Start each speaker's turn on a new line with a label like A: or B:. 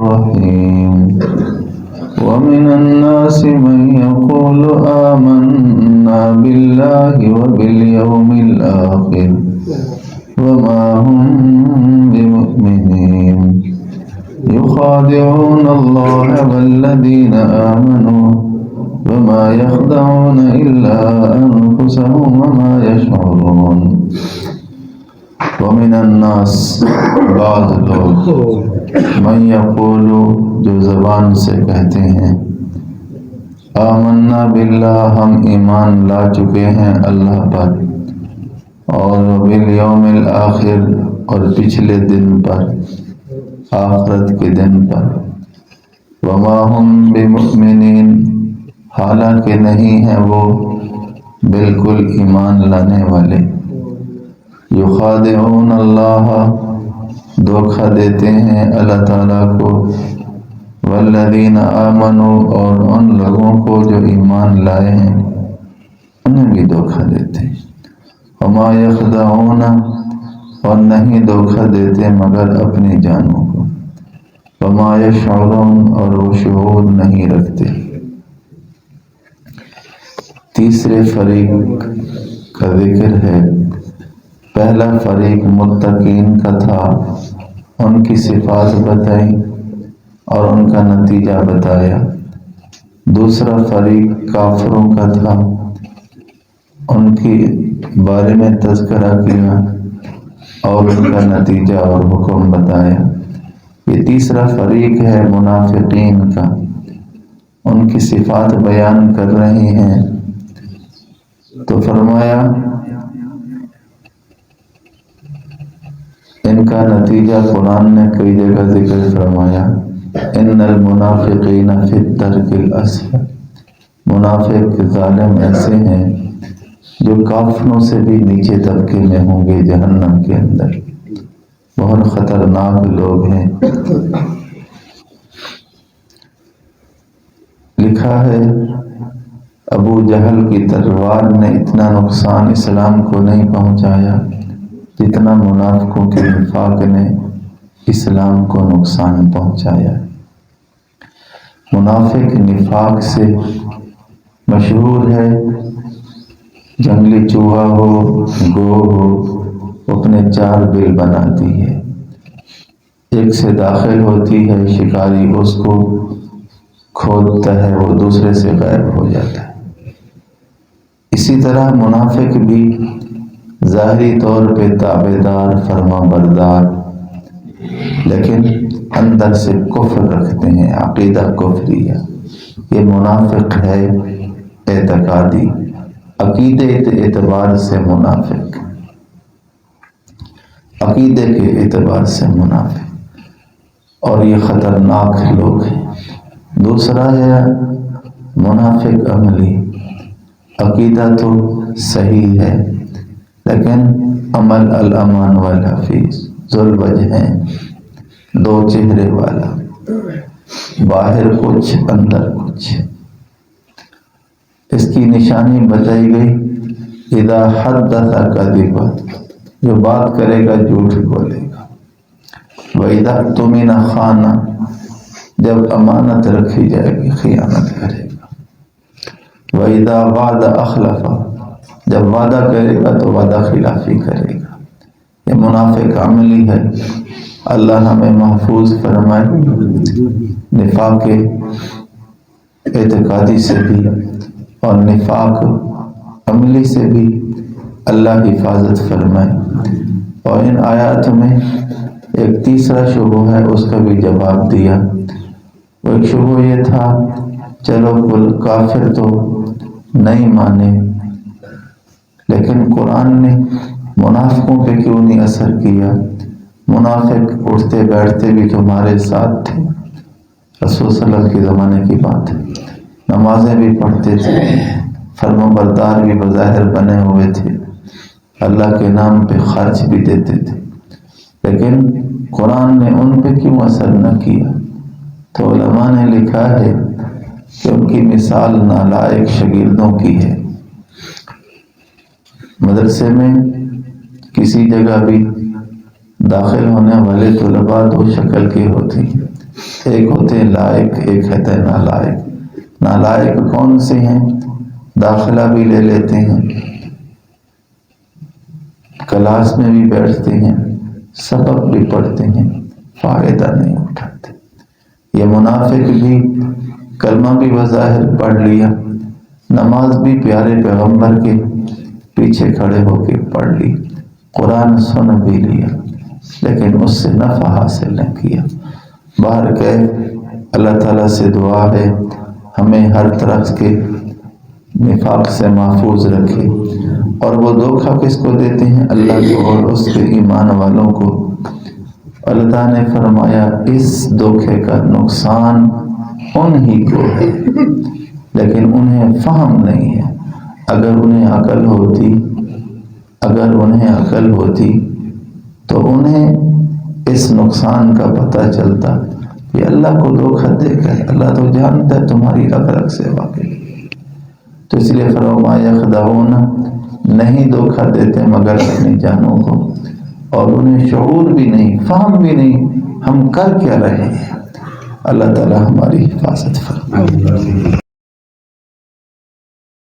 A: الرحيم ومن الناس من يقول آمنا بالله وباليوم الآخر وما هم بمؤمنين يخادعون الله والذين آمنوا وما يخدعون إلا أنفسهم وما يشعرون ومن الناس بعض لوگ من یقول جو زبان سے کہتے ہیں آمنا باللہ ہم ایمان لا چکے ہیں اللہ پر اور بالیوم الآخر اور پچھلے دن پر آخرت کے دن پر وما هم بمؤمنین حالانکہ نہیں ہیں وہ بالکل ایمان لانے والے یخادعون اللہ دھوکہ دیتے ہیں اللہ تعالیٰ کو والذین آمنوا اور ان لوگوں کو جو ایمان لائے ہیں انہیں بھی دھوکہ دیتے ہیں وما یخدعون اور نہیں دھوکہ دیتے مگر اپنی جانوں کو وما یشعرون اور وہ شعور نہیں رکھتے تیسرے فریق کا ذکر ہے پہلا فریق متقین کا تھا ان کی صفات بتائی اور ان کا نتیجہ بتایا دوسرا فریق کافروں کا تھا ان کے بارے میں تذکرہ کیا اور ان کا نتیجہ اور حکم بتایا یہ تیسرا فریق ہے منافقین کا ان کی صفات بیان کر رہے ہیں تو فرمایا ان کا نتیجہ قرآن نے کئی جگہ ذکر فرمایا ان المنافقین فی الدرک الاسفل منافق ظالم ایسے ہیں جو کافروں سے بھی نیچے طبقے میں ہوں گے جہنم کے اندر بہت خطرناک لوگ ہیں لکھا ہے ابو جہل کی تلوار نے اتنا نقصان اسلام کو نہیں پہنچایا جتنا منافقوں کے نفاق نے اسلام کو نقصان پہنچایا منافق نفاق سے مشہور ہے جنگلی چوہا ہو گو ہو اپنے چار بل بناتی ہے ایک سے داخل ہوتی ہے شکاری اس کو کھودتا ہے وہ دوسرے سے غائب ہو جاتا ہے اسی طرح منافق بھی ظاہری طور پہ تابعدار فرما بردار لیکن اندر سے کفر رکھتے ہیں عقیدہ کفریہ یہ منافق ہے اعتقادی عقیدے کے اعتبار سے منافق عقیدے کے اعتبار سے منافق اور یہ خطرناک لوگ ہیں دوسرا ہے منافق عملی عقیدہ تو صحیح ہے لیکن عمل الامان والحفیظ ذوالوجہین دو چہرے والا باہر کچھ اندر کچھ اس کی نشانی بتائی گئی اذا حدث کذب جو بات کرے گا جھوٹ بولے گا وَإِذَا اؤْتُمِنَ خَانَ جب امانت رکھی جائے گی خیانت کرے گا وَإِذَا وَعَدَ أَخْلَفَ جب وعدہ کرے گا تو وعدہ خلافی کرے گا یہ منافق عملی ہے اللہ ہمیں محفوظ فرمائے نفاق اعتقادی سے بھی اور نفاق عملی سے بھی اللہ حفاظت فرمائے اور ان آیات میں ایک تیسرا شبہ ہے اس کا بھی جواب دیا وہ ایک شبہ یہ تھا چلو کل کافر تو نہیں مانے لیکن قرآن نے منافقوں پہ کیوں نہیں اثر کیا منافق اٹھتے بیٹھتے بھی تمہارے ساتھ تھے رسول صلی اللہ علیہ وسلم کے زمانے کی بات ہے نمازیں بھی پڑھتے تھے فرما بردار بھی بظاہر بنے ہوئے تھے اللہ کے نام پہ خرچ بھی دیتے تھے لیکن قرآن نے ان پہ کیوں اثر نہ کیا تو علماء نے لکھا ہے کہ ان کی مثال نالائق شاگردوں کی ہے مدرسے میں کسی جگہ بھی داخل ہونے والے طلباء دو شکل کے ہوتے ہیں ایک ہوتے ہیں لائق، ایک ہوتے ہیں نالائق۔ نالائق کون سے ہیں؟ داخلہ بھی لے لیتے ہیں، کلاس میں بھی بیٹھتے ہیں، سبق بھی پڑھتے ہیں، فائدہ نہیں اٹھاتے۔ یہ منافق بھی کلمہ بھی بظاہر پڑھ لیا، نماز بھی پیارے پیغمبر کے پیچھے کھڑے ہو کے پڑھ لی، قرآن سن بھی لیا، لیکن اس سے نفع حاصل نہ کیا۔ باہر کہ اللہ تعالیٰ سے دعا ہے ہمیں ہر طرح کے نفاق سے محفوظ رکھے۔ اور وہ دھوکہ کس کو دیتے ہیں؟ اللہ کو اور اس کے ایمان والوں کو۔ اللہ نے فرمایا اس دھوکے کا نقصان انہی کو ہے، لیکن انہیں فہم نہیں ہے۔ اگر انہیں عقل ہوتی تو انہیں اس نقصان کا پتہ چلتا کہ اللہ کو دھوکہ دے گا، اللہ تو جانتا ہے تمہاری رگ سے واقعی۔ تو اس لیے فرمایا خداؤنا نہیں دھوکہ دیتے مگر اپنی جانوں کو، اور انہیں شعور بھی نہیں، فہم بھی نہیں ہم کر کیا رہے ہیں۔ اللہ تعالی ہماری حفاظت فرمائے۔